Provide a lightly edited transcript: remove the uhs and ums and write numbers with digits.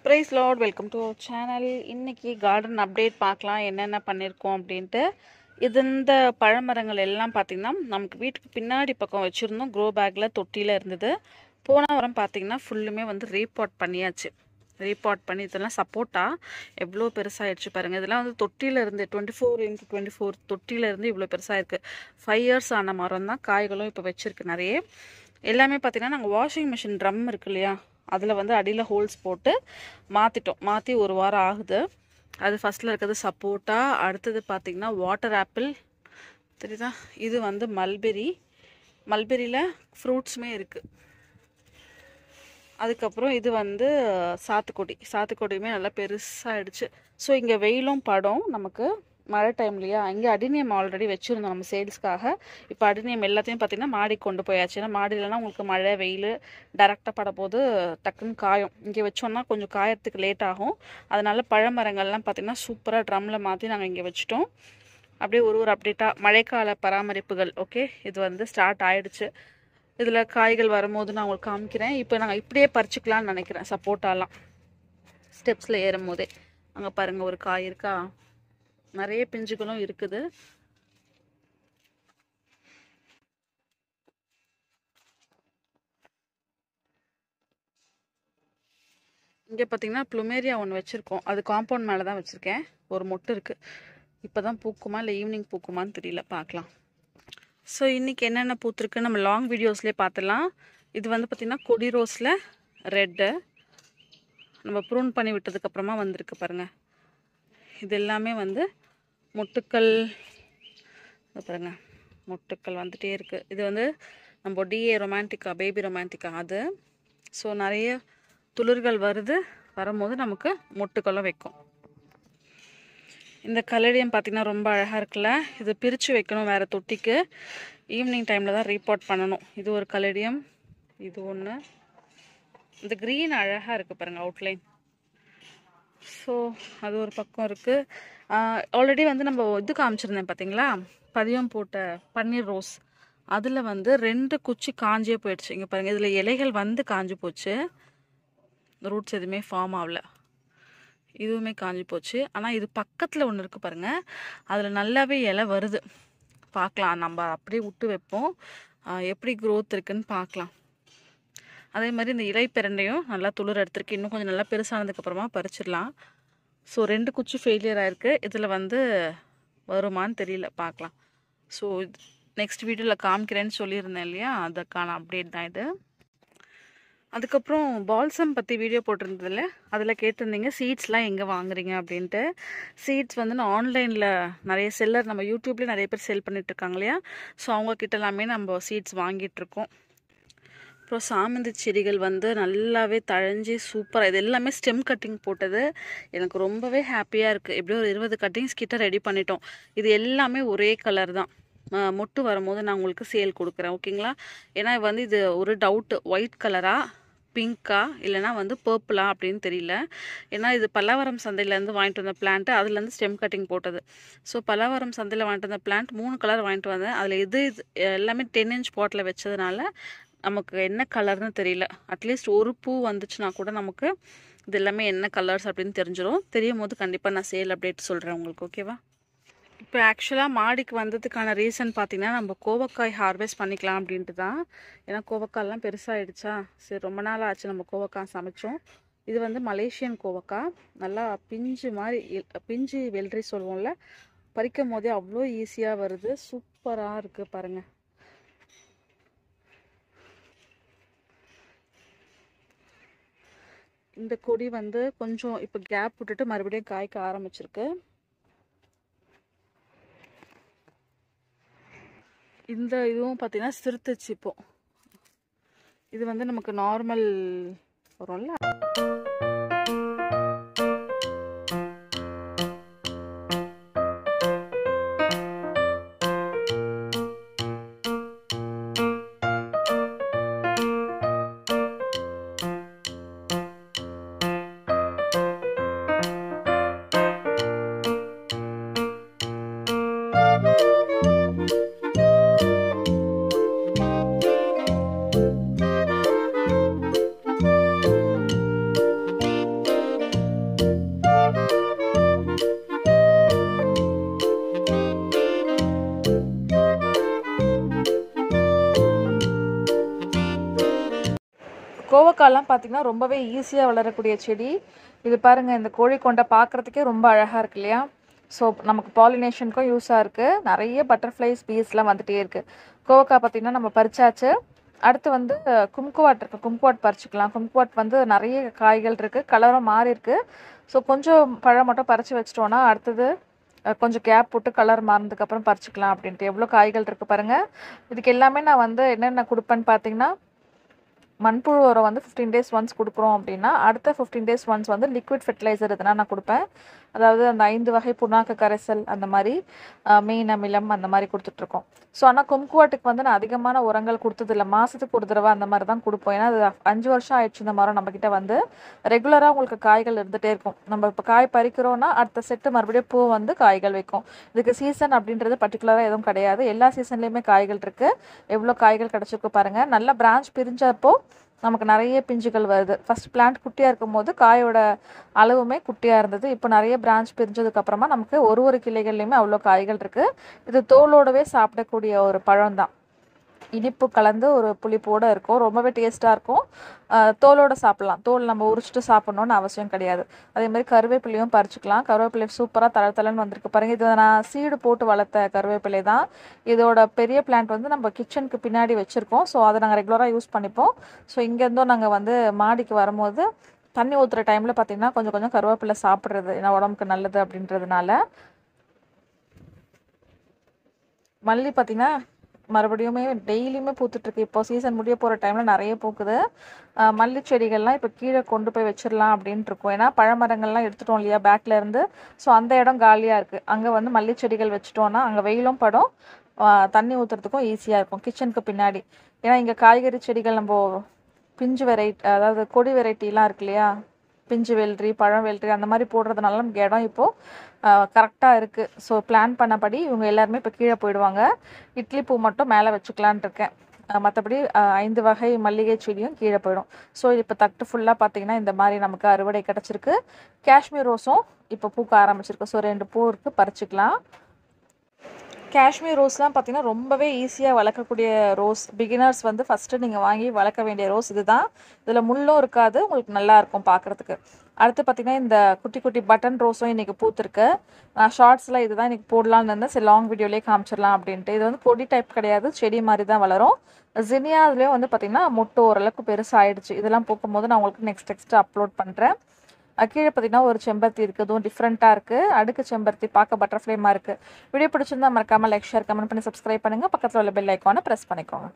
Praise Lord, welcome to our channel. இன்னைக்கு garden update பார்க்கலாம் என்னென்ன பண்ணியிருக்கோம் அப்படின்ட்டு. இந்த பழமரங்கள் எல்லாம் பார்த்தீங்கன்னா நமக்கு வீட்டுக்கு பின்னாடி பக்கம் வச்சுருந்தோம். க்ரோ பேக்கில் தொட்டியில் இருந்தது. போன வாரம் பார்த்தீங்கன்னா ஃபுல்லுமே வந்து ரீபாட் பண்ணியாச்சு. ரீபாட் பண்ணி இதெல்லாம் சப்போட்டா எவ்வளோ பெருசாகிடுச்சு பாருங்கள். இதெல்லாம் வந்து தொட்டியில் இருந்து 24x24 தொட்டியில் இருந்து இவ்வளோ பெருசாக இருக்குது. 5 years ஆன மரம் தான். காய்களும் இப்போ வச்சுருக்கு நிறைய. எல்லாமே பார்த்தீங்கன்னா நாங்கள் வாஷிங் மிஷின் ட்ரம் இருக்கு இல்லையா, அதில் வந்து அடியில் ஹோல்ஸ் போட்டு மாற்றி ஒரு வாரம் ஆகுது. அது ஃபஸ்ட்டில் இருக்கிறது சப்போட்டா. அடுத்தது பார்த்திங்கன்னா வாட்டர் ஆப்பிள் தெரியுதா, இது வந்து மல்பெரியில் ஃப்ரூட்ஸுமே இருக்குது. அதுக்கப்புறம் இது வந்து சாத்துக்குடியுமே நல்லா பெருசாகிடுச்சு. ஸோ இங்கே வெயிலும் படம் நமக்கு மழை டைம்லையா. இங்கே அடினியம் ஆல்ரெடி வச்சுருந்தோம் நம்ம சேல்ஸ்க்காக. இப்போ அடினியம் எல்லாத்தையும் பார்த்திங்கன்னா மாடி கொண்டு போயாச்சு. ஏன்னா மாடியிலனா உங்களுக்கு மழை வெயில் டேரெக்டாக பட போது டக்குன்னு காயும். இங்கே வச்சோன்னா கொஞ்சம் காயறதுக்கு லேட் ஆகும். அதனால் பழமரங்கள்லாம் பார்த்திங்கன்னா சூப்பராக ட்ரம்மில் மாற்றி நாங்கள் இங்கே வச்சுட்டோம். அப்படியே ஒரு அப்டேட்டாக மழைக்கால பராமரிப்புகள். ஓகே, இது வந்து ஸ்டார்ட் ஆகிடுச்சு. இதில் காய்கள் வரும்போது நான் உங்களுக்கு காமிக்கிறேன். இப்போ நாங்கள் இப்படியே பறிச்சுக்கலான்னு நினைக்கிறேன். சப்போட்டாலாம் ஸ்டெப்ஸில் ஏறும் போதே அங்கே பாருங்கள் ஒரு காய் இருக்கா, நிறைய பிஞ்சுகளும் இருக்குது. இங்கே பார்த்தீங்கன்னா ப்ளூமேரியா ஒன்று வச்சுருக்கோம். அது காம்பவுண்ட் மேலே தான் வச்சுருக்கேன். ஒரு மொட்டு இருக்குது. இப்போ தான் பூக்குமா இல்லை ஈவினிங் பூக்குமான்னு தெரியல, பார்க்கலாம். ஸோ இன்றைக்கி என்னென்ன பூத்துருக்கு நம்ம லாங் வீடியோஸ்லேயே பார்த்துலாம். இது வந்து பார்த்திங்கன்னா கொடி ரோஸில் ரெட்டு நம்ம ப்ரூன் பண்ணி விட்டதுக்கப்புறமா வந்திருக்கு பாருங்கள். இது எல்லாமே வந்து மொட்டுக்கள் பாருங்கள், மொட்டுக்கள் வந்துகிட்டே இருக்குது. இது வந்து நம்ம டிஏ ரொமான்டிக்கா, பேபி ரொமான்டிக்கா அது. ஸோ நிறைய துளிர்கள் வரும்போது நமக்கு மொட்டுக்களும் வைக்கும். இந்த கலடியம் பார்த்திங்கன்னா ரொம்ப அழகாக இருக்குல்ல. இது பிரித்து வைக்கணும் வேறு தொட்டிக்கு. ஈவினிங் டைமில் தான் ரீபாட் பண்ணணும். இது ஒரு கலடியம், இது ஒன்று. இந்த க்ரீன் அழகாக இருக்குது பாருங்கள் அவுட்லைன். ஸோ அது ஒரு பக்கம் இருக்குது. ஆல்ரெடி வந்து நம்ம இது காமிச்சிருந்தேன் பார்த்தீங்களா, பதியம் போட்ட பன்னீர் ரோஸ். அதில் வந்து 2 குச்சி காஞ்சே போயிடுச்சு. இங்கே பாருங்கள், இதில் இலைகள் வந்து காஞ்சி போச்சு. ரூட்ஸ் எதுவுமே ஃபார்ம் ஆகல. இதுவுமே காஞ்சி போச்சு. ஆனால் இது பக்கத்தில் ஒன்று இருக்குது பாருங்கள், அதில் நல்லாவே இலை வருது. பார்க்கலாம், நம்ம அப்படியே விட்டு வைப்போம், எப்படி க்ரோத் இருக்குன்னு பார்க்கலாம். அதே மாதிரி இந்த இலை பிரண்டையும் நல்லா துளிர் எடுத்துருக்கு. இன்னும் கொஞ்சம் நல்லா பெருசானதுக்கப்புறமா பறிச்சிடலாம். ஸோ 2 குச்சி ஃபெயிலியர் ஆகிருக்கு. இதில் வந்து வருமானு தெரியல, பார்க்கலாம். ஸோ நெக்ஸ்ட் வீடியோவில் காமிக்கிறேன்னு சொல்லியிருந்தேன் இல்லையா, அதுக்கான அப்டேட் தான் இது. அதுக்கப்புறம் பால்சம் பற்றி வீடியோ போட்டிருந்ததில்ல, அதில் கேட்டிருந்தீங்க சீட்ஸ்லாம் எங்கே வாங்குறீங்க அப்படின்ட்டு. சீட்ஸ் வந்து நான் ஆன்லைனில் நிறைய செல்லர், நம்ம யூடியூப்லேயே நிறைய பேர் செல் பண்ணிகிட்ருக்காங்க இல்லையா, ஸோ அவங்கக்கிட்ட எல்லாமே நம்ம சீட்ஸ் வாங்கிட்டுருக்கோம். அப்புறம் சாமந்தி செடிகள் வந்து நல்லாவே தழைஞ்சி சூப்பராக, இது எல்லாமே ஸ்டெம் கட்டிங் போட்டது. எனக்கு ரொம்பவே ஹாப்பியாக இருக்குது. எப்படியும் ஒரு 20 கட்டிங்ஸ் கிட்ட ரெடி பண்ணிட்டோம். இது எல்லாமே ஒரே கலர் தான். மொட்டு வரும்போது நான் உங்களுக்கு சேல் கொடுக்குறேன், ஓகேங்களா. ஏன்னா வந்து இது ஒரு டவுட்டு, ஒயிட் கலரா பிங்க்கா இல்லைனா வந்து பர்பிளா அப்படின்னு தெரியல. ஏன்னா இது பல்லாவரம் சந்தையிலேருந்து வாங்கிட்டு வந்த பிளான்ட்டு, அதுலேருந்து ஸ்டெம் கட்டிங் போட்டது. ஸோ பல்லாவரம் சந்தையில் வாங்கிட்டு வந்த பிளான்ட் 3 கலர் வாங்கிட்டு வந்தேன். அதில் இது எல்லாமே 10 inch பாட்டில் வச்சதுனால நமக்கு என்ன கலர்னு தெரியல. அட்லீஸ்ட் ஒரு பூ வந்துச்சுன்னா கூட நமக்கு இது எல்லாமே என்ன கலர்ஸ் அப்படின்னு தெரியும் போது கண்டிப்பாக நான் சேல் அப்டேட் சொல்கிறேன் உங்களுக்கு, ஓகேவா. இப்போ ஆக்சுவலாக மாடிக்கு வந்ததுக்கான ரீசன் பார்த்திங்கன்னா, நம்ம கோவக்காய் ஹார்வெஸ்ட் பண்ணிக்கலாம் அப்படின்ட்டு தான். ஏன்னா கோவக்காயெல்லாம் பெருசாகிடுச்சா, சரி ரொம்ப நாள் ஆச்சு நம்ம கோவக்காய் சமைச்சோம். இது வந்து மலேசியன் கோவக்காய், நல்லா பிஞ்சு வெள்ளரி சொல்லுவோம்ல, பறிக்கும் போதே அவ்வளோ ஈஸியாக வருது. சூப்பராக இருக்குது பாருங்கள். இந்த கொடி வந்து கொஞ்சம் இப்போ கேப் விட்டுட்டு மறுபடியும் காய்க்க ஆரம்பிச்சிருக்கு. இந்த இதுவும் பார்த்தீங்கன்னா சிறுத்துச்சு. இப்போ இது வந்து நமக்கு நார்மல் வரும்ல. கோவக்காலாம் பார்த்தீங்கன்னா ரொம்பவே ஈஸியாக வளரக்கூடிய செடி. இது பாருங்கள், இந்த கோழிக்கொண்டை பார்க்குறதுக்கே ரொம்ப அழகாக இருக்கு இல்லையா? ஸோ நமக்கு பாலினேஷனுக்கும் யூஸாக இருக்குது. நிறைய பட்டர்ஃப்ளைஸ் பீஸ்லாம் வந்துகிட்டே இருக்குது. கோவக்காய் பார்த்திங்கன்னா நம்ம பறிச்சாச்சு. அடுத்து வந்து கும்குவாட் இருக்குது, கும்குவாட் பறிச்சிக்கலாம். கும்குவாட் வந்து நிறைய காய்கள் இருக்குது, கலரும் மாறி இருக்குது. ஸோ கொஞ்சம் பழம் மட்டும் பறித்து வச்சிட்டோன்னா அடுத்தது கொஞ்சம் கேப் போட்டு கலர் மாறினதுக்கப்புறம் பறிச்சிக்கலாம் அப்படின்ட்டு. எவ்வளோ காய்கள் இருக்குது பாருங்கள். இதுக்கு எல்லாமே நான் வந்து என்னென்ன கொடுப்பேன்னு பார்த்தீங்கன்னா, மண்புழு உரம் வந்து 15 days ஒன்ஸ் கொடுக்குறோம் அப்படின்னா அடுத்த 15 days ஒன்ஸ் வந்து லிக்விட் ஃபெர்டிலைசர் எதுனா நான் கொடுப்பேன். அதாவது அந்த 5 வகை புண்ணாக்கு கரைசல் அந்த மாதிரி மீன் அமிலம் அந்த மாதிரி கொடுத்துட்ருக்கோம். ஸோ ஆனால் கும்குவாட்டுக்கு வந்து நான் அதிகமான உரங்கள் கொடுத்ததில்ல. மாதத்துக்கு ஒரு தடவை அந்த மாதிரி தான் கொடுப்போம். ஏன்னா அது 5 வருஷம் ஆயிடுச்சு இந்த மரம் நம்மக்கிட்ட வந்து. ரெகுலராக உங்களுக்கு காய்கள் இருந்துகிட்டே இருக்கும். நம்ம இப்போ காய் பறிக்கிறோன்னா அடுத்த செட்டு மறுபடியும் பூ வந்து காய்கள் வைக்கும். இதுக்கு சீசன் அப்படின்றது பர்டிகுலராக எதுவும் கிடையாது. எல்லா சீசன்லேயுமே காய்கள் இருக்குது. எவ்வளோ காய்கள் கிடச்சிருக்கு பாருங்கள். நல்லா பிரான்ச் பிரிஞ்சப்போ நமக்கு நிறைய பிஞ்சுகள் வருது. ஃபஸ்ட் பிளான்ட் குட்டியாக இருக்கும் போது காயோட அளவுமே குட்டியாக இருந்தது. இப்போ நிறைய பிரான்ச் பிரிஞ்சதுக்கப்புறமா நமக்கு ஒரு கிளைகள்லையுமே அவ்வளோ காய்கள் இருக்குது. இது தோலோடவே சாப்பிடக்கூடிய ஒரு பழம் தான். இனிப்பு கலந்து ஒரு புளிப்போடு இருக்கும். ரொம்பவே டேஸ்ட்டாக இருக்கும். தோலோடு சாப்பிட்லாம். தோல் நம்ம உரிச்சிட்டு சாப்பிட்ணுன்னு அவசியம் கிடையாது. அதே மாதிரி கருவேப்பிலையும் பறிச்சிக்கலாம். கருவேப்பிலை சூப்பராக தளன்னு வந்திருக்கு பாருங்கள். இது நான் சீடு போட்டு வளர்த்த கருவேப்பிலை தான். இதோட பெரிய பிளான்ட் வந்து நம்ம கிச்சனுக்கு பின்னாடி வச்சுருக்கோம். ஸோ அதை நாங்கள் ரெகுலராக யூஸ் பண்ணிப்போம். ஸோ இங்கேருந்தும் நாங்கள் வந்து மாடிக்கு வரும்போது தண்ணி ஊற்றுற டைமில் பார்த்திங்கன்னா கொஞ்சம் கொஞ்சம் கருவேப்பிலை சாப்பிட்றது, ஏன்னா உடம்புக்கு நல்லது அப்படின்றதுனால. மல்லி பார்த்திங்கன்னா மறுபடியுமே டெய்லியுமே பூத்துட்ருக்கு. இப்போ சீசன் முடிய போகிற டைமில் நிறைய பூக்குது. மல்லி செடிகள்லாம் இப்போ கீழே கொண்டு போய் வச்சிடலாம் அப்படின்ட்டு இருக்கோம். ஏன்னா பழமரங்கள்லாம் எடுத்துட்டோம் இல்லையா பேக்லேருந்து. ஸோ அந்த இடம் காலியாக இருக்குது. அங்கே வந்து மல்லி செடிகள் வச்சுட்டோன்னா அங்கே வெயிலும் படும், தண்ணி ஊற்றுறதுக்கும் ஈஸியாக இருக்கும் கிச்சனுக்கு பின்னாடி. ஏன்னா இங்கே காய்கறி செடிகள் நம்ம பிஞ்சு வெரைட்டி, அதாவது கொடி வெரைட்டிலாம் இருக்கு இல்லையா, பிஞ்சு வெள்ளரி, பழம் வெள்ளரி அந்த மாதிரி போடுறதுனால நமக்கு இடம் இப்போது கரெக்டாக இருக்குது. ஸோ பிளான் பண்ணபடி இவங்க எல்லாருமே இப்போ கீழே போயிடுவாங்க. இட்லி பூ மட்டும் மேலே வச்சுக்கலான் இருக்கேன். மற்றபடி 5 வகை மல்லிகை செடியும் கீழே போயிடும். ஸோ இப்போ தட்டு ஃபுல்லாக பார்த்திங்கன்னா இந்த மாதிரி நமக்கு அறுவடை கிடச்சிருக்கு. காஷ்மீர் ரோஸும் இப்போ பூக்க ஆரம்பிச்சிருக்கு. ஸோ 2 பூ இருக்குது, பறிச்சிக்கலாம். காஷ்மீர் ரோஸ்லாம் பார்த்திங்கன்னா ரொம்பவே ஈஸியாக வளர்க்கக்கூடிய ரோஸ். பிகினர்ஸ் வந்து ஃபஸ்ட்டு நீங்கள் வாங்கி வளர்க்க வேண்டிய ரோஸ் இது தான். இதில் முள்ளும் இருக்காது, உங்களுக்கு நல்லாயிருக்கும் பார்க்குறதுக்கு. அடுத்து பார்த்திங்கன்னா இந்த குட்டி குட்டி பட்டன் ரோஸும் இன்றைக்கி பூத்துருக்கு. நான் ஷார்ட்ஸில் இது தான் இன்றைக்கி போடலான்னு இருந்தேன். சரி லாங் வீடியோலேயே காமிச்சிடலாம் அப்படின்ட்டு. இது வந்து கொடி டைப் கிடையாது, செடி மாதிரி தான் வளரும். ஜினியா அதுலேயும் வந்து பார்த்திங்கன்னா மொட்டு ஓரளவுக்கு பெருசாக ஆயிடுச்சு. இதெல்லாம் பூக்கும்போது நான் உங்களுக்கு நெக்ஸ்ட் அப்லோட் பண்ணுறேன். கீழே பார்த்திங்கன்னா ஒரு செம்பருத்தி இருக்குது, அதுவும் டிஃப்ரெண்ட்டாக இருக்குது. அடுக்கு செம்பருத்தி பார்க்க பட்டர்ஃப்ளைமாக இருக்குது. வீடியோ பிடிச்சிருந்தா மறக்காமல் லைக், ஷேர், கமெண்ட் பண்ணி சப்ஸ்கிரைப் பண்ணுங்கள். பக்கத்தில் உள்ள பெல் ஐக்கானை ப்ரெஸ் பண்ணிக்கோங்க.